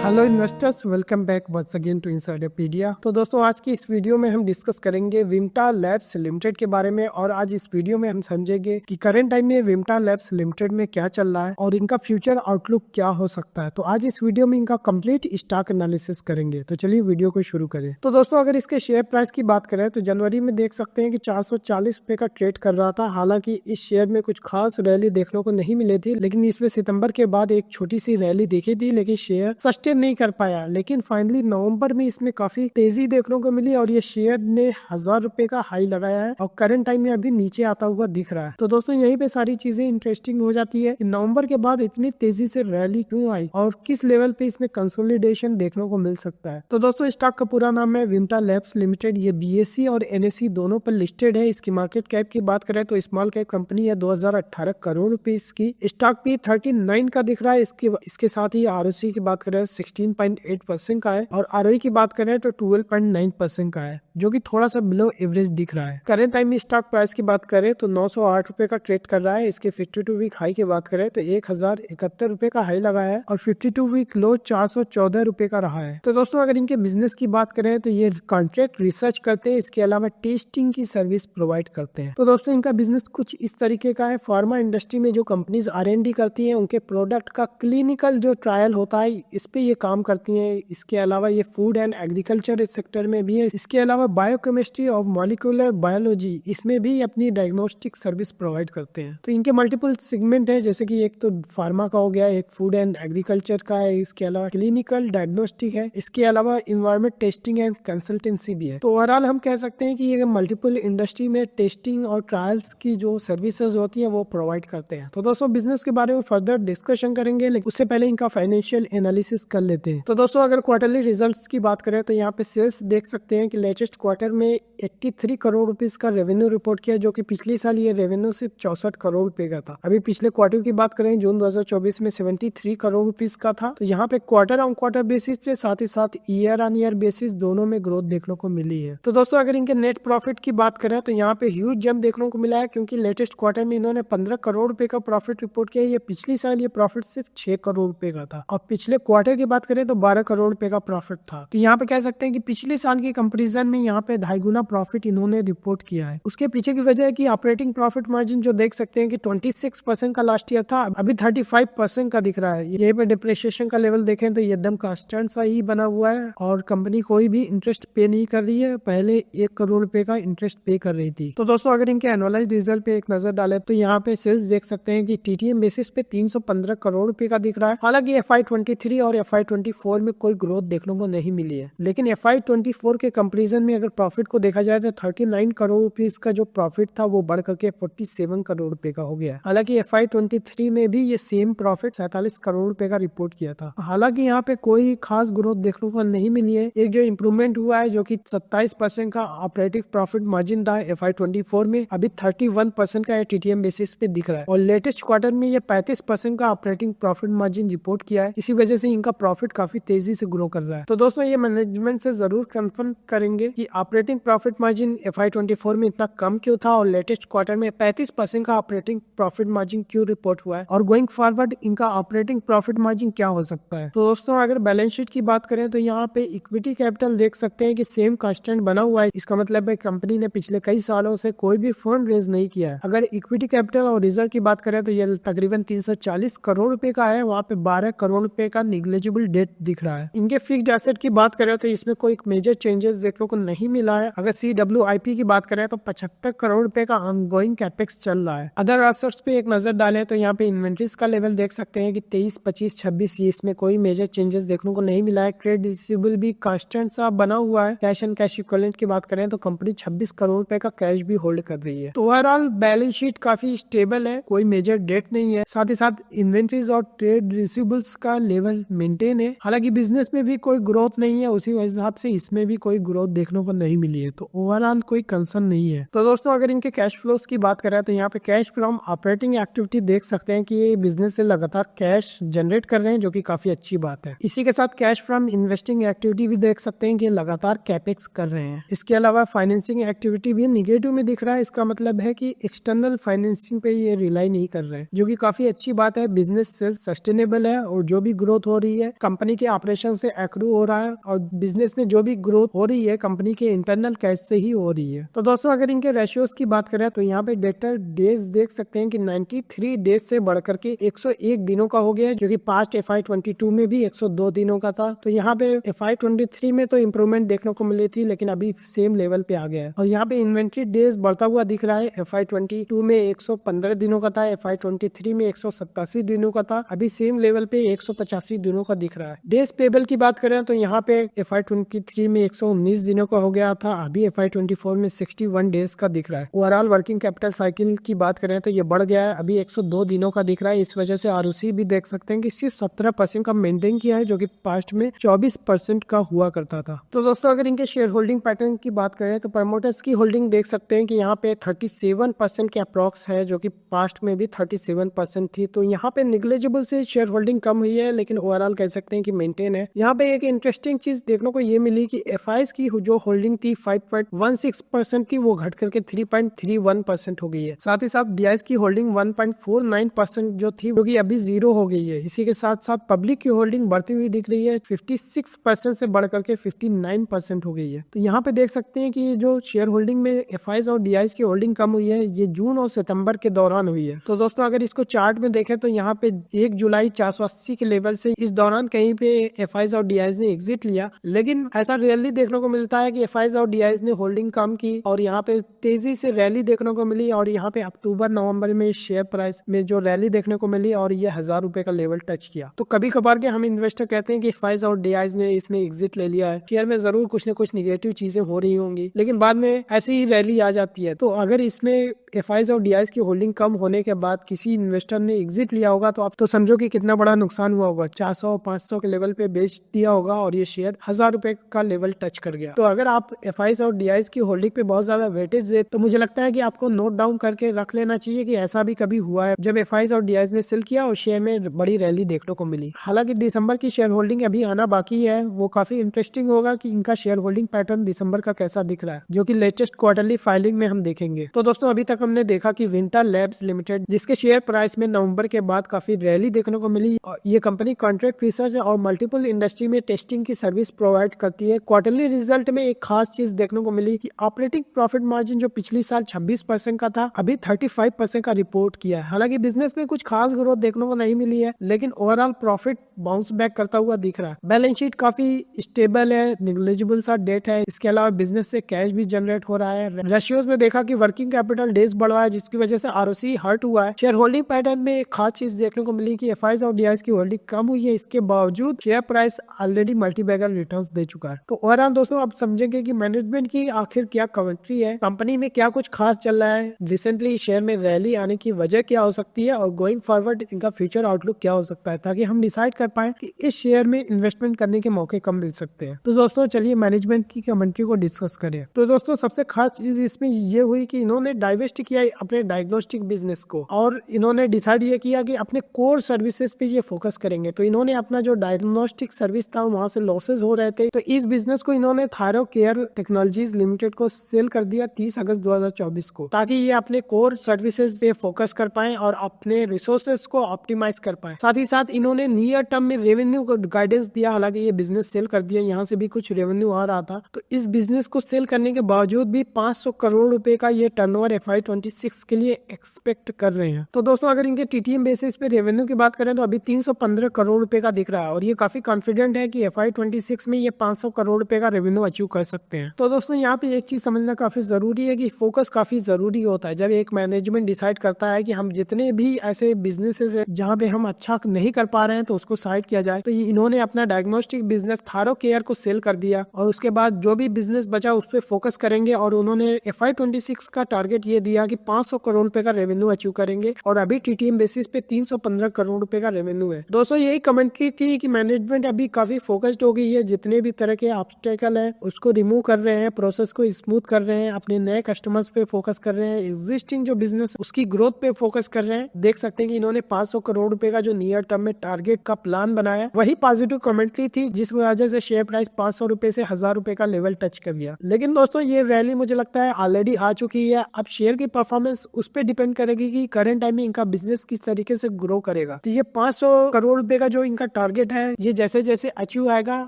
Hello investors, welcome back once again to Insiderpedia. तो दोस्तों, आज की इस वीडियो में हम डिस्कस करेंगे विम्टा लैब्स लिमिटेड के बारे में। और आज इस वीडियो में हम समझेंगे कि करंट टाइम में विम्टा लैब्स लिमिटेड में क्या चल रहा है और इनका फ्यूचर आउटलुक क्या हो सकता है। तो आज इस वीडियो में इनका कंप्लीट स्टॉक एनालिसिस करेंगे। तो चलिए वीडियो को शुरू करें। तो दोस्तों, अगर इसके शेयर प्राइस की बात करें तो जनवरी में देख सकते हैं कि 440 रुपए का ट्रेड कर रहा था। हालांकि इस शेयर में कुछ खास रैली देखने को नहीं मिली थी, लेकिन इसमें सितंबर के बाद एक छोटी सी रैली देखी थी, लेकिन शेयर सस्टेन नहीं कर पाया। लेकिन फाइनली नवंबर में इसमें काफी तेजी देखने को मिली और ये शेयर ने 1000 रुपए का हाई लगाया है और करंट टाइम में अभी नीचे आता हुआ दिख रहा है। तो दोस्तों, यहीं पे सारी चीजें इंटरेस्टिंग हो जाती है। नवंबर के बाद इतनी तेजी से रैली क्यों आई और किस लेवल पे इसमें कंसोलिडेशन देखने को मिल सकता है। तो दोस्तों, स्टॉक का पूरा नाम है विम्टा लैब्स लिमिटेड। ये बीएसई और एनएसई दोनों पर लिस्टेड है। इसकी मार्केट कैप की बात करें तो स्मॉल कैप कंपनी है, 2018 करोड़ रुपीस की। स्टॉक भी 39 का दिख रहा है। इसके साथ ही आरओसी की बात करें 16.8% का है और आरओई की बात करें तो 12.9% का है, जो कि थोड़ा सा बिलो एवरेज दिख रहा है। करंट टाइम में स्टॉक प्राइस की बात करें तो 908 रुपए का ट्रेड कर रहा है। इसके 52 वीक हाई की बात करें तो 1071 रुपए का हाई लगा है और 52 वीक लो 414 रुपए का रहा है। तो दोस्तों, अगर इनके बिजनेस की बात करें तो ये कॉन्ट्रैक्ट रिसर्च करते हैं, इसके अलावा टेस्टिंग की सर्विस प्रोवाइड करते हैं। तो दोस्तों, इनका बिजनेस कुछ इस तरीके का है। फार्मा इंडस्ट्री में जो कंपनीज R&D करती है, उनके प्रोडक्ट का क्लिनिकल जो ट्रायल होता है, इस पे ये काम करती हैं। इसके अलावा ये फूड एंड एग्रीकल्चर सेक्टर में भी है। इसके अलावा बायोकेमिस्ट्री और मॉलिक्यूलर बायोलॉजी, इसमें भी अपनी डायग्नोस्टिक सर्विस प्रोवाइड करते हैं। तो इनके मल्टीपल सेगमेंट है, जैसे कि एक तो फार्मा का हो गया, एक फूड एंड एग्रीकल्चर का है, इसके अलावा क्लिनिकल डायग्नोस्टिक है, इसके अलावा इन्वायरमेंट टेस्टिंग एंड कंसल्टेंसी भी है। तो ओवरऑल हम कह सकते हैं कि ये मल्टीपल इंडस्ट्री में टेस्टिंग और ट्रायल्स की जो सर्विसेज होती है वो प्रोवाइड करते हैं। तो दोस्तों, बिजनेस के बारे में फर्दर डिस्कशन करेंगे, लेकिन उससे पहले इनका फाइनेंशियल एनालिसिस कर लेते हैं। तो दोस्तों, अगर क्वार्टरली रिजल्ट्स की बात करें तो यहाँ पे सेल्स देख सकते हैं कि लेटेस्ट क्वार्टर में 83 करोड़ रुपीस का रेवेन्यू रिपोर्ट किया, जो कि पिछले साल ये रेवेन्यू सिर्फ 64 करोड़ रुपए का था। अभी पिछले क्वार्टर की बात करें जून 2024 में 73 करोड़ रुपीस का था। तो यहाँ पे क्वार्टर ऑन क्वार्टर बेसिस पे साथ ही साथ ईयर ऑन ईयर बेसिस दोनों में ग्रोथ देखने को मिली है। तो दोस्तों, अगर इनके नेट प्रॉफिट की बात करें तो यहाँ पे ह्यूज जंप देखने को मिला है, क्योंकि लेटेस्ट क्वार्टर में इन्होंने 15 करोड़ रुपए का प्रॉफिट रिपोर्ट किया। ये पिछली साल ये प्रॉफिट सिर्फ 6 करोड़ रुपए का था और पिछले क्वार्टर की बात करें तो 12 करोड़ रुपए का प्रॉफिट था। तो यहाँ पे कह सकते हैं कि पिछले साल के कंपैरिजन में यहाँ पे 2.5 गुना प्रॉफिट इन्होंने रिपोर्ट किया है। उसके पीछे की वजह है कि ऑपरेटिंग प्रॉफिट मार्जिन जो देख सकते हैं कि 26% का लास्ट ईयर था, अभी 35% का दिख रहा है। यहीं पे डिप्रिसिएशन का लेवल देखें तो ये एकदम कांस्टेंट सा ही बना हुआ है और कंपनी कोई भी इंटरेस्ट पे नहीं कर रही है। पहले 1 करोड़ रुपए का इंटरेस्ट पे कर रही थी। तो दोस्तों, अगर इनके एनुअलाइज्ड रिजल्ट पे एक नजर डाले तो यहाँ पे सेल्स देख सकते हैं कि TTM बेसिस पे 315 करोड़ रुपए का दिख रहा है। हालांकि FY23 और FY24 में कोई ग्रोथ देखने को नहीं मिली है, लेकिन FY24 के कंपैरिजन में अगर प्रॉफिट को देखा जाए तो 39 करोड़ रुपीस का जो प्रॉफिट था वो बढ़ करके 47 करोड़ रुपए का हो गया। हालांकि FY23 में भी ये सेम प्रॉफिट 47 करोड़ रुपए का रिपोर्ट किया था। हालांकि यहाँ पे कोई खास ग्रोथ देखने को नहीं मिली है। एक जो इम्प्रूवमेंट हुआ है जो कि 27% का ऑपरेटिव प्रॉफिट मार्जिन था FY24 में, अभी 31% का TTM बेसिस पे दिख रहा है और लेटेस्ट क्वार्टर में ये 35% का ऑपरेटिंग प्रॉफिट मार्जिन रिपोर्ट किया है। इसी वजह से इनका प्रॉफिट काफी तेजी से ग्रो कर रहा है। तो दोस्तों, ये मैनेजमेंट से जरूर कंफर्म करेंगे कि ऑपरेटिंग प्रॉफिट मार्जिन FY24 में इतना कम क्यों था और लेटेस्ट क्वार्टर में 35% का ऑपरेटिंग प्रॉफिट मार्जिन क्यों रिपोर्ट हुआ है और गोइंग फॉरवर्ड इनका ऑपरेटिंग प्रॉफिट मार्जिन क्या हो सकता है। तो दोस्तों, अगर बैलेंस शीट की बात करें तो यहाँ पे इक्विटी कैपिटल देख सकते हैं कि सेम कांस्टेंट बना हुआ है। इसका मतलब है कंपनी ने पिछले कई सालों से कोई भी फंड रेज नहीं किया है। अगर इक्विटी कैपिटल और रिजर्व की बात करें तो ये तकरीबन 340 करोड़ रुपए का है। वहाँ पे 12 करोड़ रुपए का निग्लिजिबल डेट दिख रहा है। इनके फिक्स्ड एसेट की बात करें तो इसमें कोई मेजर चेंजेस देखने को नहीं मिला है। अगर CWIP की बात करें तो 75 करोड़ रुपए का ऑनगोइंग कैपेक्स चल रहा है। अदर एसेट्स पे एक नजर डालें तो यहाँ पे इन्वेंट्रीज का लेवल देख सकते हैं कि 23, 25, 26 ये इसमें कोई मेजर चेंजेस देखने को नहीं मिला है। क्रेडिट रिसीवेबल भी कांस्टेंट सा बना हुआ है। कैश एंड कैश इक्विवेलेंट की बात करें तो कंपनी 26 करोड़ रुपए का कैश भी होल्ड कर रही है। तो ओवरऑल बैलेंस शीट काफी स्टेबल है, कोई मेजर डेट नहीं है। साथ ही साथ इन्वेंट्रीज और ट्रेड रिसीवेबल्स का लेवल मेंटेन है। हालांकि बिजनेस में भी कोई ग्रोथ नहीं है, उसी हिसाब से इसमें भी कोई ग्रोथ देखने देखने को नहीं मिली है, तो ओवरऑल कोई कंसर्न नहीं है। तो दोस्तों अगर इनके कैश फ्लोज की बात करें तो यहाँ पे कैश फ्रॉम ऑपरेटिंग एक्टिविटी देख सकते हैं कि ये बिजनेस से लगातार कैश जनरेट कर रहे हैं, जो कि काफी अच्छी बात है। इसी के साथ कैश फ्रॉम इन्वेस्टिंग एक्टिविटी भी देख सकते हैं कि लगातार कैपेक्स कर रहे हैं। इसके अलावा फाइनेंसिंग एक्टिविटी भी निगेटिव में दिख रहा है। इसका मतलब है कि एक्सटर्नल फाइनेंसिंग पे ये रिलाई नहीं कर रहे हैं, जो कि काफी अच्छी बात है। बिजनेस सेल्फ सस्टेनेबल है और जो भी ग्रोथ हो रही है कंपनी के ऑपरेशन से एक्रू हो रहा है, और बिजनेस में जो भी ग्रोथ हो रही है कंपनी के इंटरनल कैश से ही हो रही है। तो दोस्तों अगर इनके रेशियोज की बात करें तो यहाँ पे डेटर डेज देख सकते हैं कि 93 डेज से बढ़कर के 101 दिनों का हो गया है, जो कि पास्ट FY22 में भी 102 दिनों का था। तो यहाँ पे FY23 में तो इम्प्रूवमेंट देखने को मिली थी, लेकिन अभी सेम लेवल पे आ गया है। और यहाँ पे इन्वेंट्री डेज बढ़ता हुआ दिख रहा है। FY22 में 115 दिनों का था, FY23 में 187 दिनों का था, अभी सेम लेवल पे 185 दिनों का दिख रहा है। डेज पेबल की बात करें तो यहाँ पे FY23 में 119 दिनों का हो गया था, अभी FY24 में 61 डेज का दिख रहा है। ओवरऑल वर्किंग कैपिटल साइकिल की बात करें तो ये बढ़ गया है, अभी 102 दिनों का दिख रहा है। इस वजह से ROC भी देख सकते हैं कि सिर्फ 17% का मेंटेन किया है, जो कि पास्ट में 24% का हुआ करता था। तो दोस्तों अगर इनके शेयर होल्डिंग पैटर्न की बात करें तो प्रमोटर्स की होल्डिंग देख सकते हैं कि यहाँ पे 37% के अप्रॉक्स है, जो कि पास्ट में भी 37% थी। तो यहाँ पे निग्लेजिबल से शेयर होल्डिंग कम हुई है, लेकिन ओवरऑल कह सकते हैं कि मेंटेन है। यहाँ पे एक इंटरेस्टिंग चीज देखने को ये मिली कि FIs की जो होल्डिंग थी 5.16% की, वो घट करके 3.31% हो गई है। साथ ही साथ DIs की होल्डिंग 1.49% जो थी, वो की अभी 0 हो गई है। इसी के साथ साथ पब्लिक की होल्डिंग बढ़ती हुई दिख रही है, 56% से बढ़ करके 59% हो गई है। तो यहाँ पे देख सकते हैं कि जो शेयर होल्डिंग में FIs और DIs की होल्डिंग कम हुई है, ये जून और सितंबर के दौरान हुई है। तो दोस्तों अगर इसको चार्ट में देखें तो यहाँ पे 1 जुलाई 480 के लेवल से इस दौरान कहीं पे FIs और DIs ने एग्जिट लिया, लेकिन ऐसा रियली देखने को मिलता है कि FIs और DIs ने होल्डिंग कम की और यहाँ पे तेजी से रैली देखने को मिली। और यहाँ पे अक्टूबर नवंबर में शेयर प्राइस में जो रैली देखने को मिली और ये 1000 रुपए का लेवल टच किया। तो कभी कभार के हम इन्वेस्टर कहते हैं कि FIs और DIs ने इसमें एग्जिट ले लिया है, शेयर में जरूर कुछ न कुछ निगेटिव चीजें हो रही होंगी, लेकिन बाद में ऐसी ही रैली आ जाती है। तो अगर इसमें FIs और DIs की होल्डिंग कम होने के बाद किसी इन्वेस्टर ने एग्जिट लिया होगा तो आप तो समझो कि कितना बड़ा नुकसान हुआ होगा। 400-500 के लेवल पे बेच दिया होगा और ये शेयर 1000 रुपए का लेवल टच कर गया। तो अगर आप FIs और DIs की होल्डिंग पे बहुत ज्यादा वेटेज दे तो मुझे लगता है कि आपको नोट डाउन करके रख लेना चाहिए कि ऐसा भी कभी हुआ है जब FIs और DIs ने सेल किया और शेयर में बड़ी रैली देखने को मिली। हालांकि दिसंबर की शेयर होल्डिंग अभी आना बाकी है, वो काफी इंटरेस्टिंग होगा कि इनका शेयर होल्डिंग पैटर्न दिसंबर का कैसा दिख रहा है, जो कि लेटेस्ट क्वार्टरली फाइलिंग में हम देखेंगे। तो दोस्तों अभी तक हमने देखा कि विंटा लैब्स लिमिटेड, जिसके शेयर प्राइस में नवंबर के बाद काफी रैली देखने को मिली, ये कंपनी कॉन्ट्रैक्ट रिसर्च और मल्टीपल इंडस्ट्री में टेस्टिंग की सर्विस प्रोवाइड करती है। क्वार्टरली रिजल्ट में एक खास चीज देखने को मिली कि ऑपरेटिंग प्रॉफिट मार्जिन जो पिछली साल 26% का था, अभी 35% का रिपोर्ट किया है। हालांकि बिजनेस में कुछ खास ग्रोथ देखने को नहीं मिली है, लेकिन ओवरऑल प्रॉफिट बाउंस बैक करता हुआ दिख रहा है। बैलेंस शीट काफी स्टेबल है, निग्लिजिबल सा डेट है। इसके अलावा बिजनेस से कैश भी जनरेट हो रहा है। रेशियोज में देखा कि वर्किंग कैपिटल डेज बढ़ा है, जिसकी वजह से ROC हर्ट हुआ है। शेयर होल्डिंग पैटर्न में एक खास चीज देखने को मिली कि FIs और DIs की होल्डिंग कम हुई है, इसके बावजूद share price already multibagger returns दे चुका है। तो ओवरऑल दोस्तों आप समझेंगे कि मैनेजमेंट की आखिर क्या कमेंट्री है, कंपनी में क्या कुछ खास चल रहा है, रिसेंटली शेयर में रैली आने की वजह क्या हो सकती है और गोइंग फॉरवर्ड इनका फ्यूचर आउटलुक क्या हो सकता है, ताकि हम डिसाइड कर पाए कि इस शेयर में इन्वेस्टमेंट करने के मौके कम मिल सकते हैं। तो दोस्तों चलिए मैनेजमेंट की कमेंट्री को डिस्कस करें। तो दोस्तों सबसे खास चीज इसमें ये हुई कि इन्होंने डाइवेस्ट किया अपने डायग्नोस्टिक बिजनेस को और इन्होंने डिसाइड ये किया कि अपने कोर सर्विसेज पे ये फोकस करेंगे। तो इन्होंने अपना जो डायग्नोस्टिक सर्विस था वहां से लॉसेज हो रहे थे, तो इस बिजनेस को इन्होंने थायरो केयर टेक्नोलॉजीज लिमिटेड को सेल कर दिया 30 अगस्त 2024 को, ताकि ये अपने कोर सर्विसेज पे फोकस कर पाए और अपने रिसोर्सेज को ऑप्टिमाइज कर पाए। साथ ही साथ इन्होंने नियर टर्म में रेवेन्यू को गाइडेंस दिया। हालांकि ये बिजनेस सेल कर दिया, यहाँ से भी कुछ रेवेन्यू आ रहा था, तो इस बिजनेस को सेल करने के बावजूद भी 500 करोड़ रुपए का ये टर्नओवर FY26 के लिए एक्सपेक्ट कर रहे हैं। तो दोस्तों अगर इनके TTM बेसिस पे रेवेन्यू की बात करें तो अभी 315 करोड़ रुपए का दिख रहा है और ये काफी कॉन्फिडेंट है कि FY26 में ये 500 करोड़ रुपए का रेवेन्यू अचीव कर सकते हैं। तो दोस्तों यहाँ पे एक चीज समझना काफी जरूरी है कि फोकस काफी जरूरी होता है। जब एक मैनेजमेंट डिसाइड करता है कि हम जितने भी ऐसे बिजनेसेस है जहाँ पे हम अच्छा नहीं कर पा रहे हैं तो उसको साइड किया जाए, तो इन्होंने अपना डायग्नोस्टिक बिजनेस थारो केयर को सेल कर दिया और उसके बाद जो भी बिजनेस बचा उस पर फोकस करेंगे और उन्होंने FY26 का टारगेट ये दिया कि 500 करोड़ रुपए का रेवेन्यू अचीव करेंगे और अभी TTM बेसिस पे 315 करोड़ रुपए का रेवेन्यू है। दोस्तों यही कमेंट्री थी कि मैनेजमेंट अभी काफी फोकस्ड हो गई है, जितने भी तरह के ऑब्स्टेकल है उसको रिमूव कर रहे हैं, प्रोसेस को स्मूथ कर रहे हैं, अपने नए कस्टमर्स पे फोकस कर रहे हैं, एग्जिस्टिंग जो बिजनेस उसकी ग्रोथ पे फोकस कर रहे हैं। देख सकते हैं कि इन्होंने 500 करोड़ रुपए का जो नियर टर्म में टारगेट का प्लान बनाया, वही पॉजिटिव कमेंट्री थी जिस वजह से शेयर प्राइस 500 रुपए से 1000 रुपए का लेवल टच कर गया। लेकिन दोस्तों ये रैली मुझे लगता है ऑलरेडी आ चुकी है। अब शेयर की परफॉर्मेंस उस पर डिपेंड करेगी कि करंट टाइम में इनका बिजनेस किस तरीके से ग्रो करेगा। तो ये 500 करोड़ रुपए का जो इनका टारगेट है, ये जैसे जैसे अचीव आएगा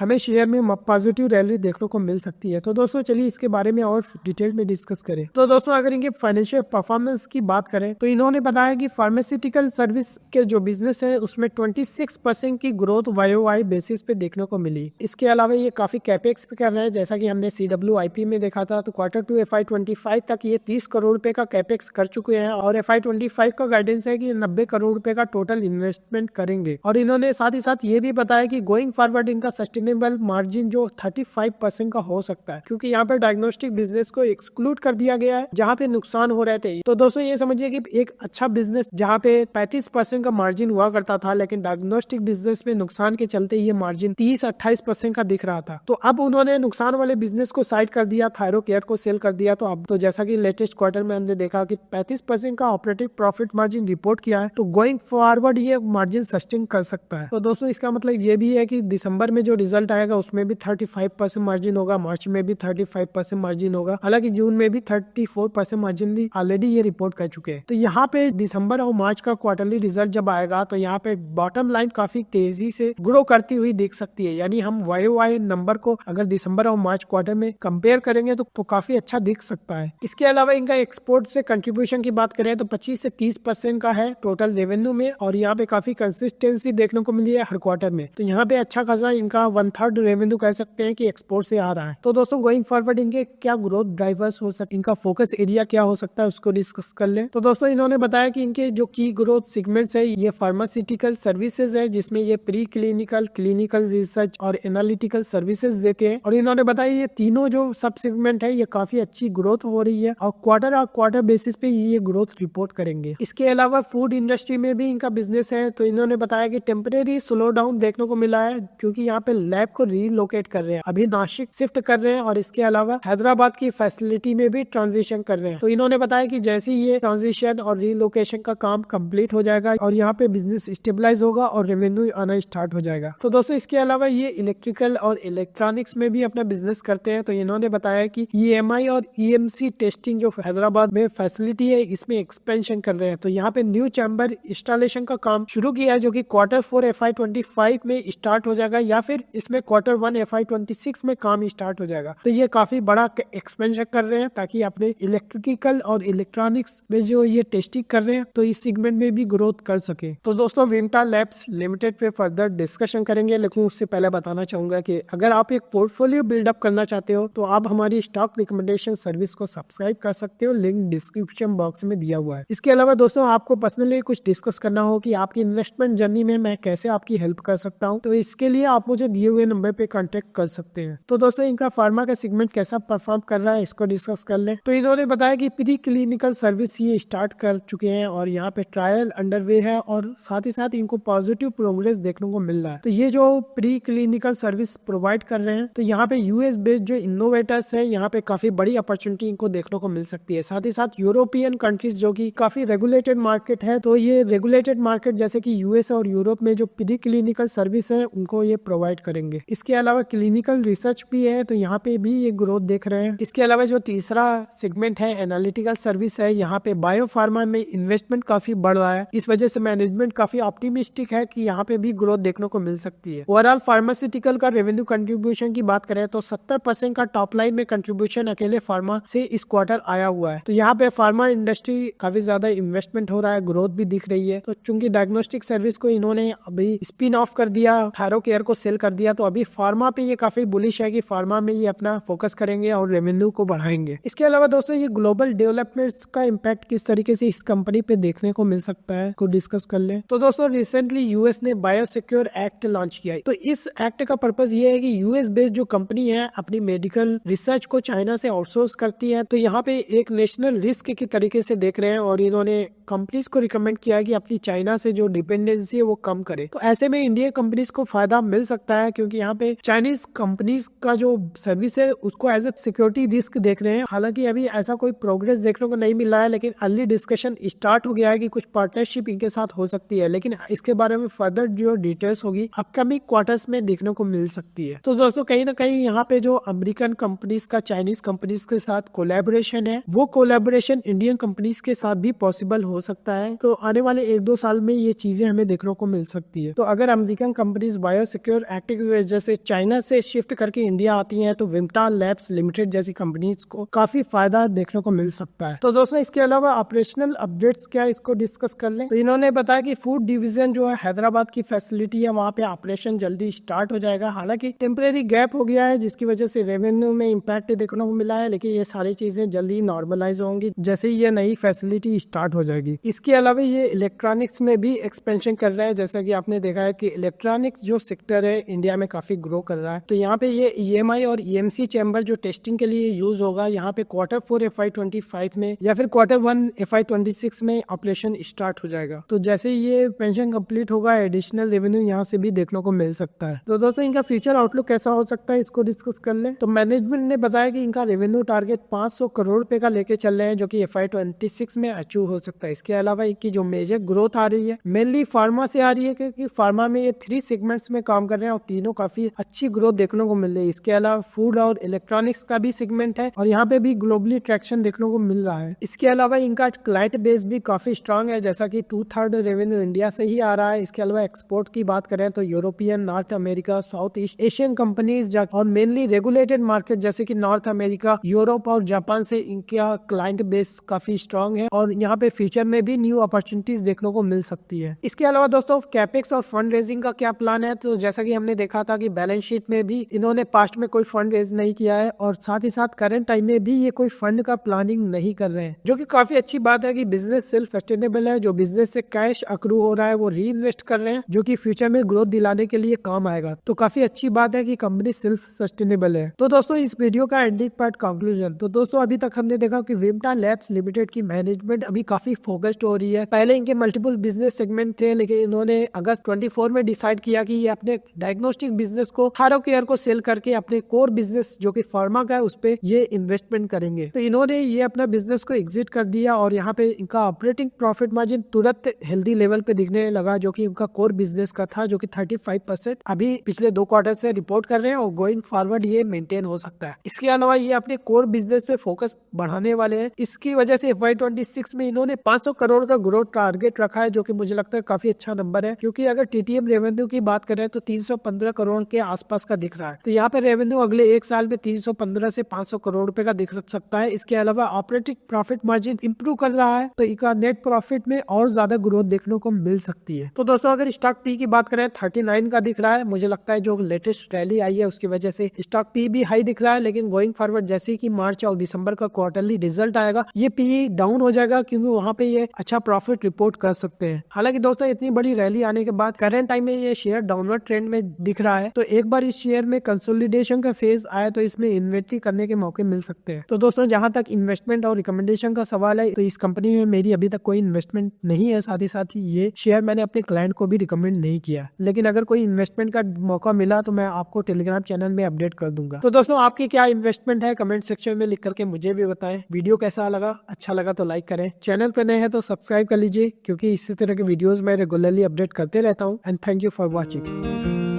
हमें शेयर में पॉजिटिव रैली देखने को मिल सकती है। तो दोस्तों चलिए इसके बारे में और डिटेल में डिस्कस करें। तो दोस्तों अगर इनके फाइनेंशियल परफॉर्मेंस की बात करें तो इन्होंने बताया कि फार्मास्यूटिकल सर्विस के जो बिजनेस है उसमें 26% की ग्रोथ YoY बेसिस पे देखने को मिली। इसके अलावा ये काफी कैपेक्स पे कर रहे हैं, जैसा कि हमने CWIP में देखा था। तो Q2 FY25 तक ये 30 करोड़ रुपए का कैपेक्स कर चुके हैं और FY25 का गाइडेंस है कि 90 करोड़ रुपए का टोटल इन्वेस्टमेंट करेंगे। और इन्होंने साथ ही साथ ये भी बताया कि गोइंग फॉरवर्ड इनका सस्टेनेबल मार्जिन जो 35% का हो सकता है, क्योंकि यहाँ पे डायग्नोस्टिक बिजनेस को एक्सक्लूड कर दिया गया है जहाँ पे नुकसान हो रहे थे। तो दोस्तों ये समझिए कि एक अच्छा बिजनेस जहाँ पे 35% का मार्जिन हुआ करता था, लेकिन डायग्नोस्टिक बिजनेस में नुकसान के चलते ये मार्जिन 30-28% का दिख रहा था। तो अब उन्होंने नुकसान वाले बिजनेस को साइड कर दिया, थायरो केयर को सेल कर दिया। तो अब तो जैसा कि लेटेस्ट क्वार्टर में हमने देखा कि 35% का ऑपरेटिव प्रॉफिट मार्जिन रिपोर्ट किया है। तो गोइंग फॉरवर्ड ये मार्जिन सस्टेन कर सकता है। तो दोस्तों इसका मतलब ये भी है कि दिसंबर में जो रिजल्ट आएगा उसमें भी 35% मार्जिन होगा, मार्च में भी 35% मार्जिन होगा, हालांकि जून में भी 34% मार्जिन भी ऑलरेडी ये रिपोर्ट कर चुके हैं। तो यहाँ पे दिसंबर और मार्च का क्वार्टरली रिजल्ट जब आएगा तो यहाँ पे बॉटम लाइन काफी तेजी से ग्रो करती हुई दिख सकती है। यानी हम YoY नंबर को अगर दिसंबर और मार्च क्वार्टर में कंपेयर करेंगे तो काफी अच्छा दिख सकता है। इसके अलावा इनका एक्सपोर्ट से कंट्रीब्यूशन की बात करें तो 25 से 30% का है टोटल रेवेन्यू में, और यहाँ पे काफी कंसिस्टेंसी देखने को मिली है हर क्वार्टर में। तो यहाँ पे अच्छा खासा इनका 1/3 रेवेन्यू कह सकते हैं कि एक्सपोर्ट से आ रहा है। तो दोस्तों गोइंग फॉरवर्ड इनके क्या ग्रोथ ड्राइवर्स हो सकते, इनका फोकस एरिया क्या हो सकता है उसको डिस्कस कर ले। तो दोस्तों इन्होंने बताया कि इनके जो की ग्रोथ सेगमेंट्स है ये फार्मास्यूटिकल सर्विसेज है, जिसमें ये प्री क्लिनिकल, क्लिनिकल रिसर्च और एनालिटिकल सर्विसेज देते हैं। और इन्होंने बताया ये तीनों जो सब सेगमेंट है ये काफी अच्छी ग्रोथ हो रही है और क्वार्टर बेसिस पे ये ग्रोथ रिपोर्ट करेंगे। इसके अलावा फूड इंडस्ट्री में भी इनका बिजनेस है। तो इन्होंने बताया कि टेम्परेरी स्लो डाउन देखने को मिला है, क्योंकि यहाँ पे लैब को रीलोकेट कर रहे हैं, अभी नासिक शिफ्ट कर रहे हैं और इसके अलावा हैदराबाद की फैसिलिटी में भी ट्रांजिशन कर रहे हैं। तो इन्होंने बताया कि जैसे ही ये ट्रांजिशन और रीलोकेशन का काम कंप्लीट हो जाएगा और यहाँ पे बिजनेस स्टेबलाइज होगा और रेवेन्यू आना स्टार्ट हो जाएगा। तो दोस्तों इसके अलावा ये इलेक्ट्रिकल और इलेक्ट्रॉनिक्स में भी अपना बिजनेस करते हैं। तो इन्होंने बताया कि EMI और EMC टेस्टिंग जो हैदराबाद में फैसिलिटी है इसमें एक्सपेंशन कर रहे हैं। तो यहाँ पे न्यू चैम्बर इंस्टॉलेशन का काम शुरू किया है, जो कि Q4 FY25 में स्टार्ट हो जाएगा या फिर इसमें Q1 FY26 में काम स्टार्ट हो जाएगा। तो ये काफी बड़ा एक्सपेंशन कर रहे हैं ताकि अपने इलेक्ट्रिकल और इलेक्ट्रॉनिक्स में जो ये टेस्टिंग कर रहे हैं तो इस सेगमेंट में भी ग्रोथ कर सके। तो दोस्तों विंटा लैब्स लिमिटेड पे फर्दर डिस्कशन करेंगे, लेकिन उससे पहले बताना चाहूंगा कि अगर आप एक पोर्टफोलियो बिल्डअप करना चाहते हो तो आप हमारी स्टॉक रिकमेंडेशन सर्विस को सब्सक्राइब कर सकते हो, लिंक डिस्क्रिप्शन बॉक्स में दिया हुआ है। इसके अलावा दोस्तों आपको पर्सनली कुछ डिस्कस करना हो कि आपकी इन्वेस्टमेंट जर्नी में मैं कैसे आपकी हेल्प कर सकता हूँ, तो इसके लिए आप मुझे दिए हुए नंबर पे कांटेक्ट कर सकते हैं। तो दोस्तों इनका फार्मा का सेगमेंट कैसा परफॉर्म कर रहा है इसको डिस्कस कर ले। तो इन्होंने बताया कि प्री क्लिनिकल सर्विस ये स्टार्ट कर चुके हैं और यहाँ पे ट्रायल अंडरवे है और साथ ही साथ इनको पॉजिटिव प्रोग्रेस देखने को मिल रहा है। तो ये जो प्री क्लिनिकल सर्विस प्रोवाइड कर रहे हैं तो यहाँ पे US बेस्ड जो इनोवेटर्स है यहाँ पे काफी बड़ी अपॉर्चुनिटी इनको देखने को मिल सकती है। साथ ही साथ यूरोपियन कंट्रीज जो कि काफी रेगुलेटेड मार्केट है, तो ये रेगुलेटेड मार्केट जैसे कि US और यूरोप में जो प्री क्लिनिकल सर्विस है उनको ये प्रोवाइड करेंगे। इसके अलावा क्लिनिकल रिसर्च भी है, तो यहाँ पे भी ये ग्रोथ देख रहे हैं। इसके अलावा जो तीसरा सेगमेंट है एनालिटिकल सर्विस है, यहाँ पे बायो फार्मा में इन्वेस्टमेंट काफी बढ़ रहा है। इस वजह से मैनेजमेंट काफी ऑप्टिमिस्टिक है कि यहाँ पे भी ग्रोथ देखने को मिल सकती है। ओवरऑल फार्मास्यूटिकल का रेवेन्यू कंट्रीब्यूशन की बात करें तो 70% का टॉप लाइन में कंट्रीब्यूशन अकेले फार्मा से इस क्वार्टर आया हुआ है। तो यहाँ पे फार्मा इंडस्ट्री काफी ज्यादा इन्वेस्टमेंट हो रहा है, ग्रोथ भी दिख रही है। तो चूंकि डायग्नोस्टिक सर्विस को इन्होंने अभी स्पिन ऑफ कर दिया, थायरो केयर को सेल कर दिया, तो अभी फार्मा पे ये काफी बुलिश है कि फार्मा में ये अपना फोकस करेंगे और रेवेन्यू को बढ़ाएंगे। इसके अलावा दोस्तों ये ग्लोबल डेवलपमेंट्स का इम्पैक्ट किस तरीके से इस कंपनी पे देखने को मिल सकता है को डिस्कस कर ले। तो दोस्तों रिसेंटली US ने बायोसिक्योर एक्ट लॉन्च किया है। तो इस एक्ट का पर्पज ये है कि US बेस्ड जो कंपनी है अपनी मेडिकल रिसर्च को चाइना से आउटसोर्स करती है, तो यहाँ पे एक नेशनल रिस्क के तरीके से देख रहे हैं और इन्होंने कंपनीज को रिकमेंड किया है कि अपनी चाइना से जो डिपेंडेंसी है वो कम करे। तो ऐसे में इंडियन कंपनीज को फायदा मिल सकता है, क्योंकि यहाँ पे चाइनीज कंपनीज का जो सर्विस है उसको एज ए सिक्योरिटी रिस्क देख रहे हैं। हालांकि अभी ऐसा कोई प्रोग्रेस देखने को नहीं मिल रहा है, लेकिन अर्ली डिस्कशन स्टार्ट हो गया है कि कुछ पार्टनरशिप इनके साथ हो सकती है, लेकिन इसके बारे में फर्दर जो डिटेल्स होगी अपकमिंग क्वार्टर्स में देखने को मिल सकती है। तो दोस्तों कहीं ना कहीं यहाँ पे जो अमेरिकन कंपनीज का चाइनीज कंपनीज के साथ कोलैबोरेशन है, वो कोलैबोरेशन इंडियन कंपनीज के साथ भी पॉसिबल हो सकता है। तो आने वाले 1-2 साल में ये चीजें हमें देखने को मिल सकती है। तो अगर अमेरिकन कंपनीज बायोसिक्योर एक्ट की वजह से चाइना से शिफ्ट करके इंडिया आती है, तो विम्टा लैब्स लिमिटेड जैसी कंपनीज को काफी फायदा देखने को मिल सकता है। तो दोस्तों इसके अलावा ऑपरेशनल अपडेट्स क्या इसको डिस्कस कर लें। तो इन्होंने बताया कि फूड डिवीजन जो है हैदराबाद की फैसिलिटी है, वहाँ पे ऑपरेशन जल्दी स्टार्ट हो जाएगा। हालांकि टेम्परेरी गैप हो गया है जिसकी वजह से रेवेन्यू में इम्पैक्ट देखने को मिला है, लेकिन ये सारी चीजें जल्दी नॉर्मलाइज होंगी जैसे ही ये नई फैसिलिटी स्टार्ट हो जाएगी। इसके अलावा ये इलेक्ट्रॉनिक्स में भी एक्सपेंशन कर रहा है। जैसा कि आपने देखा है कि इलेक्ट्रॉनिक्स जो सेक्टर है इंडिया में काफी ग्रो कर रहा है। तो यहाँ पे ये EMI और EMC चैम्बर जो टेस्टिंग के लिए यूज होगा, यहाँ पे Q4 FY25 में या फिर Q1 FY26 में ऑपरेशन स्टार्ट हो जाएगा। तो जैसे ये पेंशन कंप्लीट होगा, एडिशनल रेवेन्यू यहाँ से भी देखने को मिल सकता है। तो दोस्तों इनका फ्यूचर आउटलुक कैसा हो सकता है इसको डिस्कस कर ले। तो मैनेजमेंट ने बताया कि इनका रेवेन्यू टारगेट 500 करोड़ रुपए का लेके चल रहे हैं, जो कि FY26 में अचीव हो सकता है। इसके अलावा इनकी जो मेजर ग्रोथ आ रही है मेनली फार्मा से आ रही है, क्योंकि फार्मा में ये 3 सेगमेंट्स में काम कर रहे हैं और तीनों काफी अच्छी ग्रोथ देखने को मिल रही है। इसके अलावा फूड और इलेक्ट्रॉनिक्स का भी सेगमेंट है और यहाँ पे भी ग्लोबली ट्रैक्शन देखने को मिल रहा है। इसके अलावा इनका क्लाइंट बेस भी काफी स्ट्रांग है, जैसा कि 2/3 रेवेन्यू इंडिया से ही आ रहा है। इसके अलावा एक्सपोर्ट की बात करें तो European, north America, south east Asian companies और मेनली रेगुलेटेड मार्केट जैसे कि नॉर्थ अमेरिका, यूरोप और जापान से इनका क्लाइंट बेस काफी स्ट्रांग है और यहाँ पे फ्यूचर में भी न्यू अपॉर्चुनिटीज देखने को मिल सकती है। इसके अलावा दोस्तों कैपेक्स और फंड रेजिंग का क्या प्लान है। तो जैसा कि हमने देखा था कि बैलेंस शीट में भी इन्होंने पास्ट में कोई फंड रेज नहीं किया है और साथ ही साथ करंट टाइम में भी ये कोई फंड का प्लानिंग नहीं कर रहे हैं, जो कि काफी अच्छी बात है कि बिजनेस सेल्फ सस्टेनेबल है। जो बिजनेस से कैश अक्रू हो रहा है वो री इन्वेस्ट कर रहे हैं, जो कि फ्यूचर में ग्रोथ दिलाने के लिए काम आएगा। तो काफी अच्छी बात है कि कंपनी सेल्फ सस्टेनेबल है। तो दोस्तों इस वीडियो का एंडिंग पार्ट कंक्लूजन। तो दोस्तों अभी तक हमने देखा कि विम्टा लैब्स लिमिटेड की मैनेजमेंट अभी काफी फोकस्ड हो रही है। पहले इनके मल्टीपल बिजनेस सेगमेंट थे, लेकिन इन्होंने अगस्त 24 में डिसाइड किया कि ये अपने डायग्नोस्टिक बिजनेस को हारो केयर को सेल करके अपने कोर बिजनेस जो कि फार्मा का है उस पे ये इन्वेस्टमेंट करेंगे। तो इन्होंने ये अपना बिजनेस को एग्जिट कर दिया और यहाँ पे इनका ऑपरेटिंग प्रॉफिट मार्जिन तुरंत हेल्दी लेवल पे दिखने लगा, जो कि इनका कोर बिजनेस का था, जो कि 35% अभी पिछले 2 क्वार्टर से रिपोर्ट कर रहे हैं और गोइंग फॉरवर्ड ये मेंटेन हो सकता है। इसके अलावा ये अपने कोर बिजनेस पे फोकस बढ़ाने वाले हैं। इसकी वजह से FY26 में इन्होंने 500 करोड़ का ग्रोथ टारगेट रखा है, जो कि मुझे लगता है काफी अच्छा नंबर है, क्योंकि अगर TTM रेवेन्यू की बात करें तो 315 करोड़ के आसपास का दिख रहा है। तो यहाँ पे रेवेन्यू अगले 1 साल में 315 से 500 करोड़ रुपए का दिख सकता है। इसके अलावा ऑपरेटिंग प्रॉफिट मार्जिन इंप्रूव कर रहा है, तो इनका नेट प्रॉफिट में और ज्यादा ग्रोथ देखने को मिल सकती है। तो दोस्तों अगर स्टॉक पी की बात करें 39 का दिख रहा है। मुझे लगता है जो लेटेस्ट रैली आई है उसकी वजह से स्टॉक पी भी हाई दिख रहा है, लेकिन गोइंग फॉरवर्ड जैसे कि मार्च और दिसंबर का क्वार्टरली रिजल्ट आएगा ये पी डाउन हो जाएगा, क्योंकि वहाँ पे ये अच्छा प्रॉफिट रिपोर्ट कर सकते हैं। हालांकि दोस्तों इतनी बड़ी रैली आने के बाद करंट टाइम में ये शेयर डाउनवर्ड ट्रेंड में दिख रहा है, तो एक बार इस शेयर में कंसोलिडेशन का फेज आया तो इसमें इन्वेस्टमेंट करने के मौके मिल सकते हैं। तो दोस्तों जहां तक इन्वेस्टमेंट और रिकमेंडेशन का सवाल है, तो इस कंपनी में मेरी अभी तक कोई इन्वेस्टमेंट नहीं है। साथ ही ये शेयर मैंने अपने क्लाइंट को भी रिकमेंड नहीं किया, लेकिन अगर कोई इन्वेस्टमेंट का मौका मिला तो मैं आपको टेलीग्राम चैनल में अपडेट कर दूंगा। तो दोस्तों आपकी क्या इन्वेस्टमेंट है कमेंट सेक्शन में लिख करके मुझे भी बताएं। वीडियो कैसा लगा, अच्छा लगा तो लाइक करें, चैनल पर नए हैं तो सब्सक्राइब कर लीजिए, क्योंकि इसी तरह के वीडियोस मैं रेगुलरली अपडेट करते रहता हूँ। And thank you for watching.